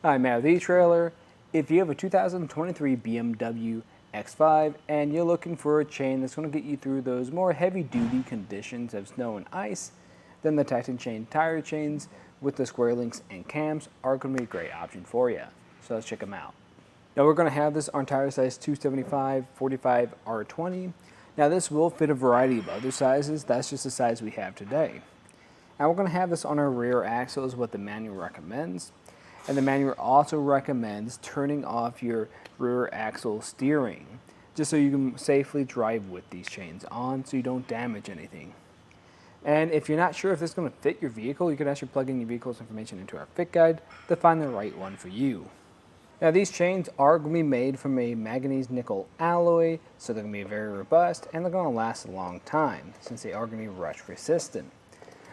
Hi, Matt with etrailer. If you have a 2023 BMW X5 and you're looking for a chain that's going to get you through those more heavy-duty conditions of snow and ice, then the Titan chain tire chains with the square links and cams are going to be a great option for you. So let's check them out. Now we're going to have this on tire size 275, 45, R20. Now this will fit a variety of other sizes. That's just the size we have today. Now we're going to have this on our rear axle is what the manual recommends. And the manual also recommends turning off your rear axle steering, just so you can safely drive with these chains on so you don't damage anything. And if you're not sure if this is going to fit your vehicle, you can actually plug in your vehicle's information into our fit guide to find the right one for you. Now these chains are going to be made from a manganese nickel alloy, so they're going to be very robust and they're going to last a long time since they are going to be rust resistant.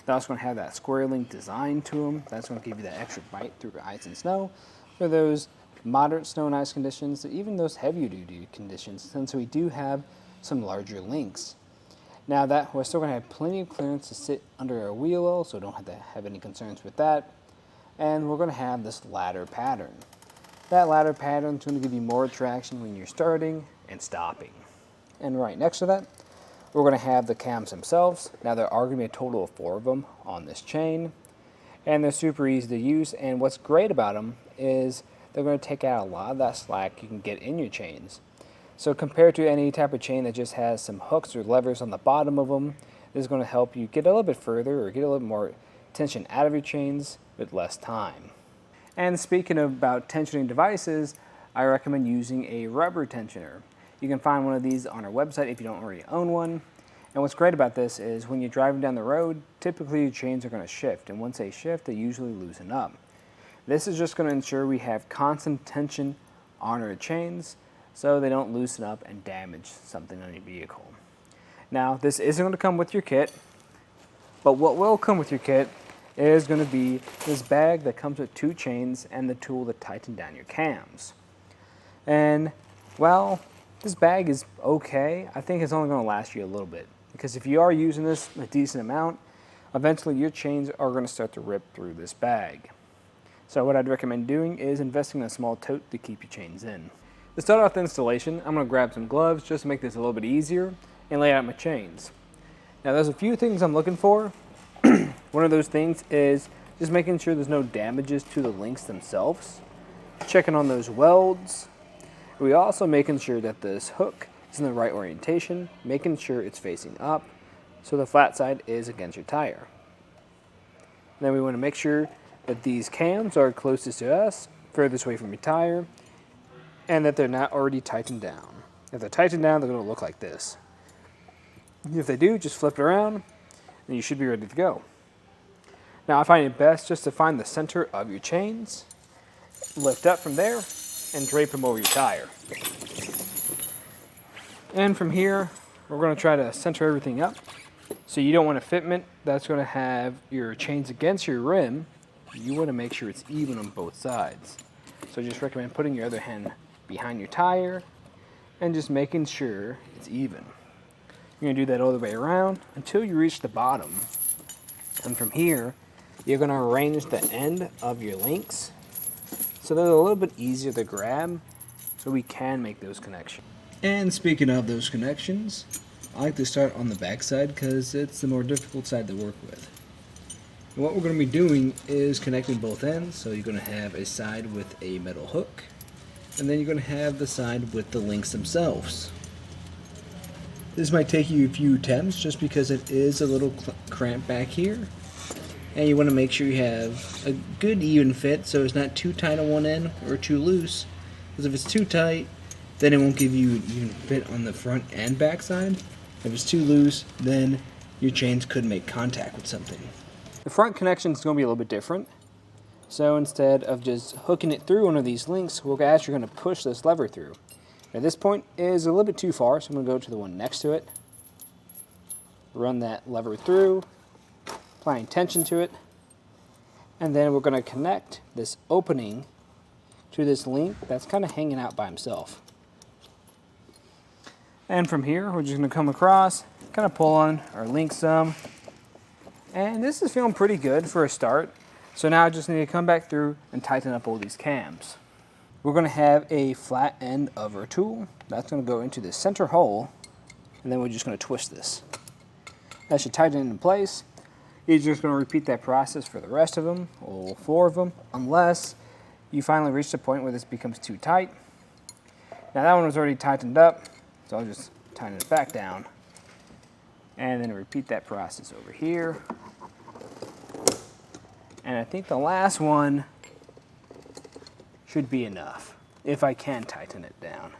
They're also going to have that square link design to them. That's going to give you that extra bite through ice and snow for those moderate snow and ice conditions, even those heavier duty conditions, since we do have some larger links. Now that we're still going to have plenty of clearance to sit under our wheel well, so don't have to have any concerns with that. And we're going to have this ladder pattern. That ladder pattern is going to give you more traction when you're starting and stopping. And right next to that, we're going to have the cams themselves. Now there are going to be a total of 4 of them on this chain, and they're super easy to use. And what's great about them is they're going to take out a lot of that slack you can get in your chains. So compared to any type of chain that just has some hooks or levers on the bottom of them, this is going to help you get a little bit further or get a little more tension out of your chains with less time. And speaking about tensioning devices, I recommend using a rubber tensioner. You can find one of these on our website if you don't already own one. And what's great about this is when you're driving down the road, typically your chains are going to shift. And once they shift, they usually loosen up. This is just going to ensure we have constant tension on our chains so they don't loosen up and damage something on your vehicle. Now, this isn't going to come with your kit, but what will come with your kit is going to be this bag that comes with 2 chains and the tool to tighten down your cams. And, well, this bag is okay. I think it's only going to last you a little bit, because if you are using this a decent amount, eventually your chains are going to start to rip through this bag. So what I'd recommend doing is investing in a small tote to keep your chains in. To start off the installation, I'm going to grab some gloves just to make this a little bit easier and lay out my chains. Now there's a few things I'm looking for. One of those things is just making sure there's no damages to the links themselves, checking on those welds. We're also making sure that this hook is in the right orientation, making sure it's facing up so the flat side is against your tire. Then we want to make sure that these cams are closest to us, furthest away from your tire, and that they're not already tightened down. If they're tightened down, they're going to look like this. If they do, just flip it around and you should be ready to go. Now I find it best just to find the center of your chains, lift up from there, and drape them over your tire. And from here, we're going to try to center everything up. So you don't want a fitment that's going to have your chains against your rim. You want to make sure it's even on both sides. So I just recommend putting your other hand behind your tire and just making sure it's even. You're going to do that all the way around until you reach the bottom. And from here, you're going to arrange the end of your links so they're a little bit easier to grab, so we can make those connections. And speaking of those connections, I like to start on the back side because it's the more difficult side to work with. And what we're going to be doing is connecting both ends, so you're going to have a side with a metal hook, and then you're going to have the side with the links themselves. This might take you a few attempts just because it is a little cramped back here. And you want to make sure you have a good even fit so it's not too tight on one end or too loose. Because if it's too tight, then it won't give you an even fit on the front and back side. If it's too loose, then your chains could make contact with something. The front connection is going to be a little bit different. So instead of just hooking it through one of these links, we're actually going to push this lever through. Now this point is a little bit too far, so I'm going to go to the one next to it. Run that lever through, applying tension to it, and then we're going to connect this opening to this link that's kind of hanging out by himself. And from here, we're just going to come across, kind of pull on our link some, and this is feeling pretty good for a start. So now I just need to come back through and tighten up all these cams. We're going to have a flat end of our tool. That's going to go into the center hole, and then we're just going to twist this. That should tighten it in place. You're just going to repeat that process for the rest of them, all 4 of them, unless you finally reach the point where this becomes too tight. Now that one was already tightened up, so I'll just tighten it back down. And then repeat that process over here. And I think the last one should be enough, if I can tighten it down.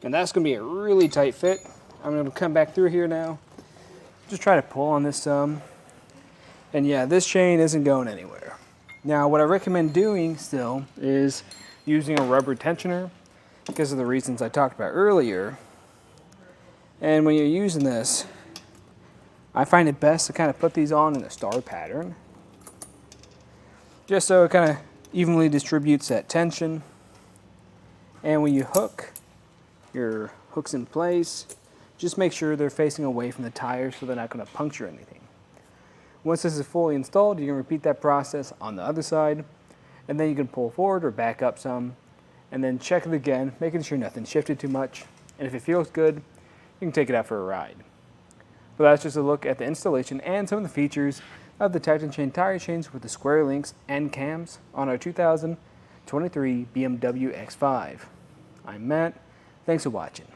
And that's going to be a really tight fit. I'm going to come back through here now. Just try to pull on this some. And yeah, this chain isn't going anywhere. Now what I recommend doing still is using a rubber tensioner because of the reasons I talked about earlier. And when you're using this, I find it best to kind of put these on in a star pattern, just so it kind of evenly distributes that tension. And when you hook your hooks in place, just make sure they're facing away from the tires so they're not going to puncture anything. Once this is fully installed, you can repeat that process on the other side, and then you can pull forward or back up some, and then check it again, making sure nothing shifted too much. And if it feels good, you can take it out for a ride. But that's just a look at the installation and some of the features of the Titan Chain tire chains with the square links and cams on our 2023 BMW X5. I'm Matt. Thanks for watching.